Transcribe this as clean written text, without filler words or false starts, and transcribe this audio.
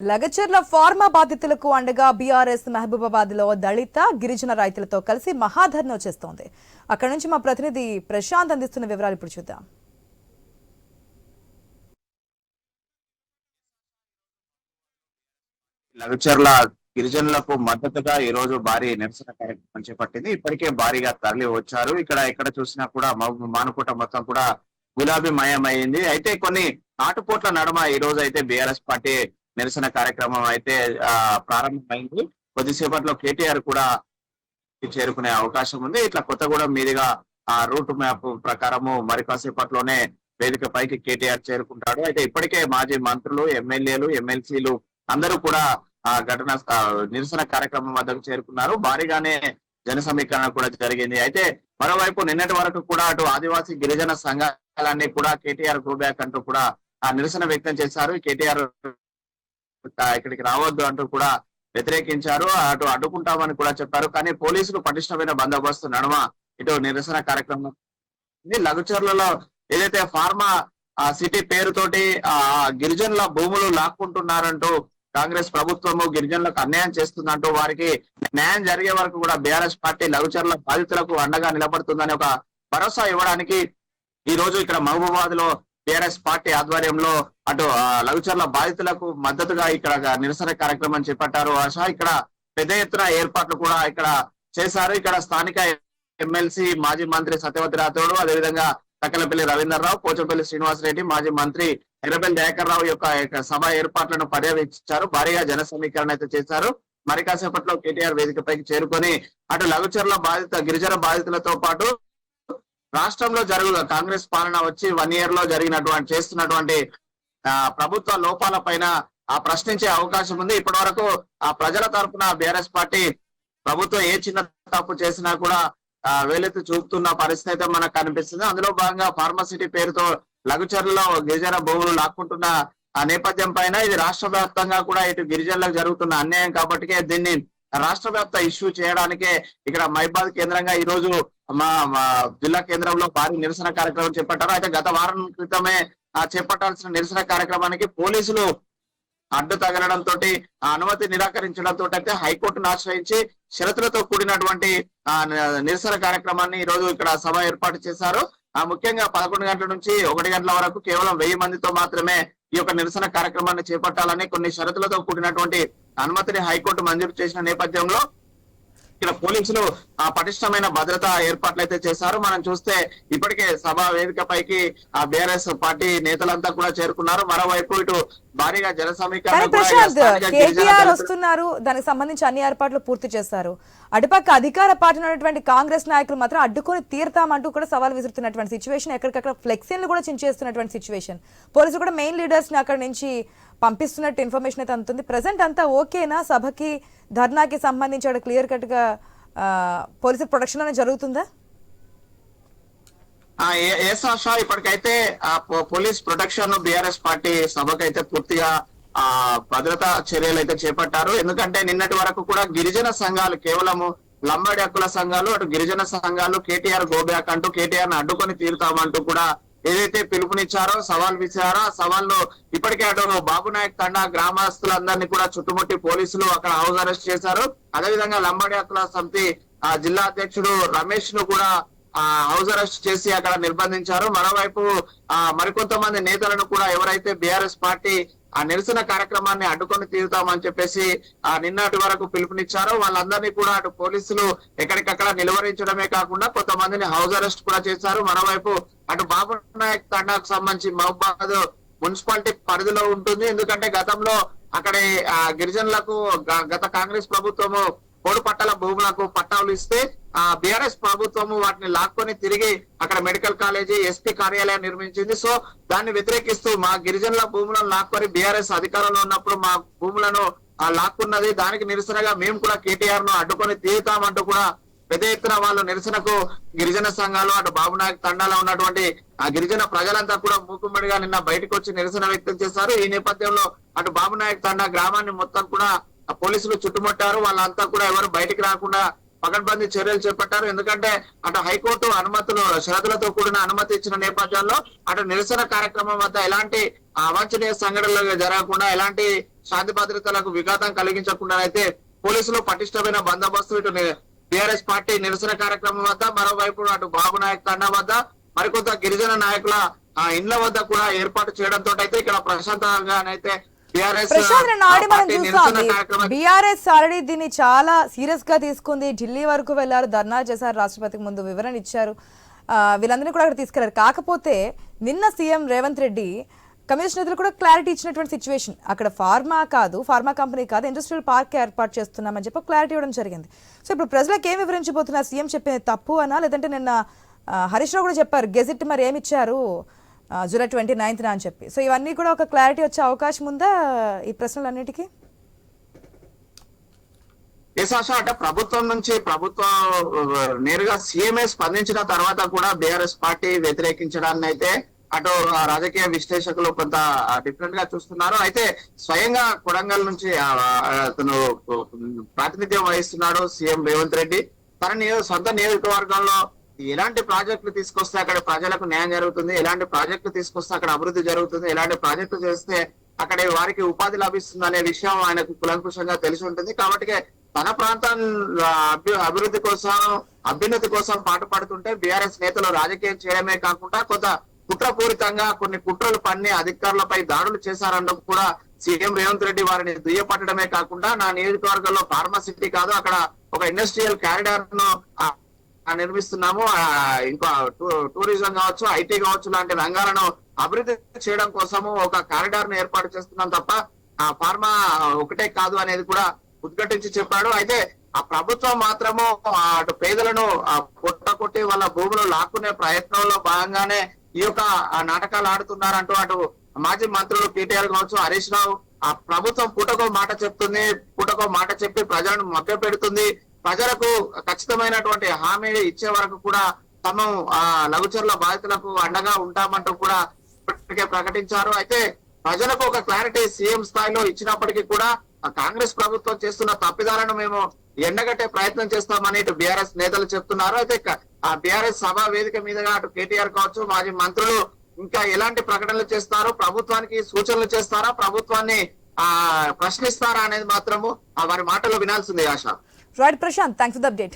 Lagacharla pharma బాధితులకు అండగా BRS Mahabubabad లో దళిత గిరిజన రైతులతో కలిసి మహాధర్నా చేస్తోంది. అక్కడి నుంచి మా ప్రతినిధి ప్రశాంత్ అందిస్తున్న వివరాలు ఇప్పుడు చూద్దాం. లగచర్ల గిరిజనులకు మద్దతుగా ఈ రోజు భారీ నిరసన కార్యక్రమం చేపట్టింది. ఇప్పటికే భారీగా తరలి వచ్చారు. ఎక్కడ చూసినా కూడా మానుకోట మొత్తం కూడా గులాబీ మయమైంది. అయితే కొన్ని నాటుపోట్ల నడుమ ఈ రోజు అయితే బీఆర్ఎస్ పార్టీ నిరసన కార్యక్రమం అయితే ప్రారంభమైంది. కొద్దిసేపట్లో కేటీఆర్ కూడా చేరుకునే అవకాశం ఉంది. ఇట్లా కొత్తగూడెం మీదుగా ఆ రూట్ మ్యాప్ ప్రకారము మరి కాసేపట్లోనే వేదిక పైకి కేటీఆర్ చేరుకుంటాడు. అయితే ఇప్పటికే మాజీ మంత్రులు, ఎమ్మెల్యేలు, ఎమ్మెల్సీలు అందరూ కూడా ఆ ఘటన నిరసన కార్యక్రమం వద్దకు చేరుకున్నారు. భారీగానే జన సమీకరణ కూడా జరిగింది. అయితే మరోవైపు నిన్నటి వరకు కూడా అటు ఆదివాసీ గిరిజన సంఘాలన్నీ కూడా కేటీఆర్ గో బ్యాక్ అంటూ కూడా ఆ నిరసన వ్యక్తం చేశారు. కేటీఆర్ ఇక్కడికి రావద్దు అంటూ కూడా వ్యతిరేకించారు. అటు అడ్డుకుంటామని కూడా చెప్పారు. కానీ పోలీసులు పటిష్టమైన బందోబస్తు నడుమ ఇటు నిరసన కార్యక్రమం లఘుచర్లలో ఏదైతే ఫార్మా సిటీ పేరుతోటి గిరిజనుల భూములు లాక్కుంటున్నారంటూ కాంగ్రెస్ ప్రభుత్వము గిరిజనులకు అన్యాయం చేస్తుందంటూ వారికి న్యాయం జరిగే వరకు కూడా బీఆర్ఎస్ పార్టీ లఘుచర్ల బాధితులకు అండగా నిలబడుతుందని ఒక భరోసా ఇవ్వడానికి ఈ రోజు ఇక్కడ మహబూబాబాద్ లో బీఆర్ఎస్ పార్టీ ఆధ్వర్యంలో అటు లఘుచర్ల బాధితులకు మద్దతుగా ఇక్కడ నిరసన కార్యక్రమం చేపట్టారు. ఆశా ఇక్కడ పెద్ద ఎత్తున ఏర్పాట్లు కూడా ఇక్కడ చేశారు. ఇక్కడ స్థానిక ఎమ్మెల్సీ మాజీ మంత్రి సత్యవతి రాథోడ్, అదేవిధంగా తక్కలపల్లి రవీంద్రరావు, పోచంపల్లి శ్రీనివాసరెడ్డి, మాజీ మంత్రి ఎర్రబెల్లి దయాకర్ రావు యొక్క సభ ఏర్పాట్లను పర్యవేక్షించారు. భారీగా జన సమీకరణ అయితే చేశారు. మరి కాసేపట్లో కేటీఆర్ వేదికపైకి చేరుకొని అటు లఘుచర్ల గిరిజన బాధితులతో పాటు రాష్ట్రంలో కాంగ్రెస్ పాలన వచ్చి 1 year లో చేస్తున్నటువంటి ప్రభుత్వ లోపాల పైన ప్రశ్నించే అవకాశం ఉంది. ఇప్పటి వరకు ప్రజల తరఫున బీఆర్ఎస్ పార్టీ ప్రభుత్వం ఏ చిన్న తప్పు చేసినా కూడా వేలెత్తి చూపుతున్న పరిస్థితి అయితే మనకు కనిపిస్తుంది. అందులో భాగంగా ఫార్మాసిటీ పేరుతో లఘుచర్లలో గిరిజన భూములు లాక్కుంటున్న నేపథ్యం పైన ఇది రాష్ట్ర వ్యాప్తంగా కూడా ఇటు గిరిజనులకు జరుగుతున్న అన్యాయం కాబట్టి దీన్ని రాష్ట్ర వ్యాప్త ఇష్యూ చేయడానికే ఇక్కడ మైబాద్ కేంద్రంగా ఈ రోజు మా జిల్లా కేంద్రంలో భారీ నిరసన కార్యక్రమం చేపట్టారు. అయితే గత వారం క్రితమే చేపట్టాల్సిన నిరసన కార్యక్రమానికి పోలీసులు అడ్డు తగలడంతో అనుమతి నిరాకరించడంతో అయితే హైకోర్టును ఆశ్రయించి షరతులతో కూడినటువంటి నిరసన కార్యక్రమాన్ని ఈ రోజు ఇక్కడ సభ ఏర్పాటు చేశారు. ముఖ్యంగా 11 గంటల నుంచి 1 గంటల వరకు కేవలం 1000 మందితో మాత్రమే ఈ యొక్క నిరసన కార్యక్రమాన్ని చేపట్టాలని కొన్ని షరతులతో కూడినటువంటి అనుమతిని హైకోర్టు మంజూరు చేసిన నేపథ్యంలో ఇక్కడ పోలీసులు పటిష్టమైన భద్రతా ఏర్పాట్లు అయితే చేశారు. మనం చూస్తే ఇప్పటికే సభా వేదిక పైకి బీఆర్ఎస్ పార్టీ నేతలంతా కూడా చేరుకున్నారు. మరోవైపు ఇటు భారీగా జన సమీకరణ వస్తున్నారు. దానికి సంబంధించి అన్ని ఏర్పాట్లు పూర్తి చేశారు. అటుపక్క అధికార పార్టీ ఉన్నటువంటి కాంగ్రెస్ నాయకులు మాత్రం అడ్డుకొని తీరుతామంటూ కూడా సవాల్ విసురుతున్నటువంటి సిచ్యువేషన్, ఎక్కడికక్కడ ఫ్లెక్సీలు కూడా చించేస్తున్నటువంటి సిచ్యువేషన్. పోలీసులు కూడా మెయిన్ లీడర్స్ ని అక్కడ నుంచి పంపిస్తున్నట్టు ఇన్ఫర్మేషన్ అయితే అందుతుంది. ప్రెసెంట్ అంతా ఓకేనా? సభకి ధర్నాకి సంబంధించి క్లియర్ కట్ గా పోలీసు ప్రొటెక్షన్ అనేది జరుగుతుందా? ఇప్పటికైతే పోలీస్ ప్రొటెక్షన్ బీఆర్ఎస్ పార్టీ సభకైతే పూర్తిగా భద్రతా చర్యలు అయితే చేపట్టారు. ఎందుకంటే నిన్నటి వరకు కూడా గిరిజన సంఘాలు, కేవలము లంబాడి హక్కుల సంఘాలు, అటు గిరిజన సంఘాలు కేటీఆర్ గోబ్యాక్ అంటూ కేటీఆర్ ను అడ్డుకొని తీరుతామంటూ కూడా ఏదైతే పిలుపునిచ్చారో, సవాల్ విసిరారో, ఆ సవాల్లో ఇప్పటికే అటు బాబునాయక్ తండా గ్రామస్తులందరినీ కూడా చుట్టుముట్టి పోలీసులు అక్కడ హౌస్ అరెస్ట్ చేశారు. అదేవిధంగా లంబాడి హక్కుల సమితి జిల్లా అధ్యక్షుడు రమేష్ ను కూడా హౌస్ అరెస్ట్ చేసి అక్కడ నిర్బంధించారు. మరోవైపు మరికొంతమంది నేతలను కూడా ఎవరైతే బీఆర్ఎస్ పార్టీ నిరసన కార్యక్రమాన్ని అడ్డుకొని తీరుతామని చెప్పేసి నిన్నటి వరకు పిలుపునిచ్చారో వాళ్ళందరినీ కూడా అటు పోలీసులు ఎక్కడికక్కడ నిలువరించడమే కాకుండా కొంతమందిని హౌస్ అరెస్ట్ కూడా చేశారు. మరోవైపు అటు బాబు నాయక్ తండాకు సంబంధించి మహబూబాబాద్ మున్సిపాలిటీ పరిధిలో ఉంటుంది. ఎందుకంటే గతంలో అక్కడ గిరిజనులకు గత కాంగ్రెస్ ప్రభుత్వము పోడు పట్టాల భూములకు పట్టాలు ఇస్తే బీఆర్ఎస్ ప్రభుత్వము వాటిని లాక్కొని తిరిగి అక్కడ మెడికల్ కాలేజీ, ఎస్పీ కార్యాలయం నిర్మించింది. సో దాన్ని వ్యతిరేకిస్తూ మా గిరిజనుల భూములను లాక్కొని బీఆర్ఎస్ అధికారంలో ఉన్నప్పుడు మా భూములను లాక్కున్నది, దానికి నిరసనగా మేము కూడా కేటీఆర్ ను అడ్డుకొని తీరుతామంటూ కూడా పెద్ద ఎత్తున వాళ్ళు నిరసనకు గిరిజన సంఘాలు, అటు బాబునాయక్ తండాలో ఉన్నటువంటి గిరిజన ప్రజలంతా కూడా మూకుమ్మడిగా నిన్న బయటకు వచ్చి నిరసన వ్యక్తం చేశారు. ఈ నేపథ్యంలో అటు బాబునాయక్ తండా గ్రామాన్ని మొత్తం కూడా పోలీసులు చుట్టుముట్టారు. వాళ్ళంతా కూడా ఎవరు బయటికి రాకుండా పకడ్బందీ చర్యలు చేపట్టారు. ఎందుకంటే అటు హైకోర్టు అనుమతులు షరతులతో కూడిన అనుమతి ఇచ్చిన నేపథ్యంలో అటు నిరసన కార్యక్రమం వద్ద ఎలాంటి అవాంఛనీయ సంఘటనలు జరగకుండా, ఎలాంటి శాంతి భద్రతలకు విఘాతం కలిగించకుండా అయితే పోలీసులు పటిష్టమైన బందోబస్తు ఇటు టిఆర్ఎస్ పార్టీ నిరసన కార్యక్రమం వద్ద, మరోవైపు అటు బాబు నాయక్ తండా వద్ద మరికొంత గిరిజన నాయకుల ఇండ్ల వద్ద కూడా ఏర్పాటు చేయడంతో అయితే ఇక్కడ ప్రశాంతంగానైతే ప్రశాంత్ నాడి మనం చూసాం. బీఆర్ఎస్ ఆల్రెడీ దీన్ని చాలా సీరియస్ గా తీసుకుంది. ఢిల్లీ వరకు వెళ్లారు, ధర్నా చేశారు, రాష్ట్రపతికి ముందు వివరణ ఇచ్చారు, వీళ్ళందరినీ కూడా అక్కడ తీసుకెళ్లారు. కాకపోతే నిన్న సీఎం రేవంత్ రెడ్డి కమ్యూనిస్ట్ నేతలు కూడా క్లారిటీ ఇచ్చినటువంటి సిచ్యువేషన్, అక్కడ ఫార్మా కంపెనీ కాదు, ఇండస్ట్రియల్ పార్క్ ఏర్పాటు చేస్తున్నామని చెప్పి క్లారిటీ ఇవ్వడం జరిగింది. సో ఇప్పుడు ప్రజలకు ఏం వివరించబోతున్నారు? సీఎం చెప్పింది తప్పు అనా, లేదంటే నిన్న హరీష్ రావు కూడా చెప్పారు గెజిట్ మరి ఏమి ఇచ్చారు జూలై 29న అని చెప్పి. సో ఇవన్నీ కూడా ఒక క్లారిటీ వచ్చే అవకాశం ఉందా ఈ ప్రశ్నలన్నిటికీ? అంటే ప్రభుత్వం నుంచి నేరుగా సీఎంఏ స్పందించిన తర్వాత కూడా బీఆర్ఎస్ పార్టీ వ్యతిరేకించడాన్ని అయితే అటు రాజకీయ విశ్లేషకులు కొంత డిఫరెంట్ గా చూస్తున్నారు. అయితే స్వయంగా కొడంగల్ నుంచి అతను ప్రాతినిధ్యం వహిస్తున్నాడు సీఎం రేవంత్ రెడ్డి. తన సొంత నియోజకవర్గంలో ఎలాంటి ప్రాజెక్టులు తీసుకొస్తే అక్కడ ప్రజలకు న్యాయం జరుగుతుంది, ఎలాంటి ప్రాజెక్టులు తీసుకొస్తే అక్కడ అభివృద్ధి జరుగుతుంది, ఎలాంటి ప్రాజెక్టులు చేస్తే అక్కడ వారికి ఉపాధి లభిస్తుంది అనే విషయం ఆయనకు కులంకుశంగా తెలిసి ఉంటుంది. కాబట్టి తన ప్రాంతం అభివృద్ధి కోసం, అభ్యున్నతి కోసం పాటుపడుతుంటే బీఆర్ఎస్ నేతలు రాజకీయం చేయడమే కాకుండా కొంత కుట్రపూరితంగా కొన్ని కుట్రలు పన్ని అధికారులపై దాడులు చేశారన్నప్పుడు కూడా సీఎం రేవంత్ రెడ్డి వారిని దుయ్యపట్టడమే కాకుండా నా నియోజకవర్గంలో ఫార్మాసిటీ కాదు, అక్కడ ఒక ఇండస్ట్రియల్ కారిడార్ ను నిర్మిస్తున్నాము, ఇంకా టూరిజం కావచ్చు, ఐటీ కావచ్చు లాంటి రంగాలను అభివృద్ధి చేయడం కోసము ఒక కారిడార్ ను ఏర్పాటు చేస్తున్నాం తప్ప ఆ ఫార్మా ఒకటే కాదు అనేది కూడా ఉద్ఘాటించి చెప్పాడు. అయితే ఆ ప్రభుత్వం మాత్రము అటు పేదలను కొట్టి వాళ్ళ భూములు లాక్కునే ప్రయత్నంలో భాగంగానే ఈ యొక్క నాటకాలు ఆడుతున్నారంటూ అటు మాజీ మంత్రులు కేటీఆర్ కావచ్చు, హరీష్ రావు ఆ ప్రభుత్వం పూటకో మాట చెప్తుంది, పూటకో మాట చెప్పి ప్రజలను మభ్య పెడుతుంది, ప్రజలకు ఖచ్చితమైనటువంటి హామీ ఇచ్చే వరకు కూడా తమ లఘుచరుల బాధితులకు అండగా ఉంటామంటూ కూడా ఇప్పటికే ప్రకటించారు. అయితే ప్రజలకు ఒక క్లారిటీ సీఎం స్థాయిలో ఇచ్చినప్పటికీ కూడా కాంగ్రెస్ ప్రభుత్వం చేస్తున్న తప్పిదాలను మేము ఎండగట్టే ప్రయత్నం చేస్తామని ఇటు బీఆర్ఎస్ నేతలు చెప్తున్నారు. అయితే ఆ బీఆర్ఎస్ సభా వేదిక మీదుగా అటు కేటీఆర్ కావచ్చు, మాజీ మంత్రులు ఇంకా ఎలాంటి ప్రకటనలు చేస్తారు, ప్రభుత్వానికి సూచనలు చేస్తారా, ప్రభుత్వాన్ని ప్రశ్నిస్తారా అనేది మాత్రము వారి మాటలు వినాల్సిందే. ఆశ. Right, Prashant, thanks for the update.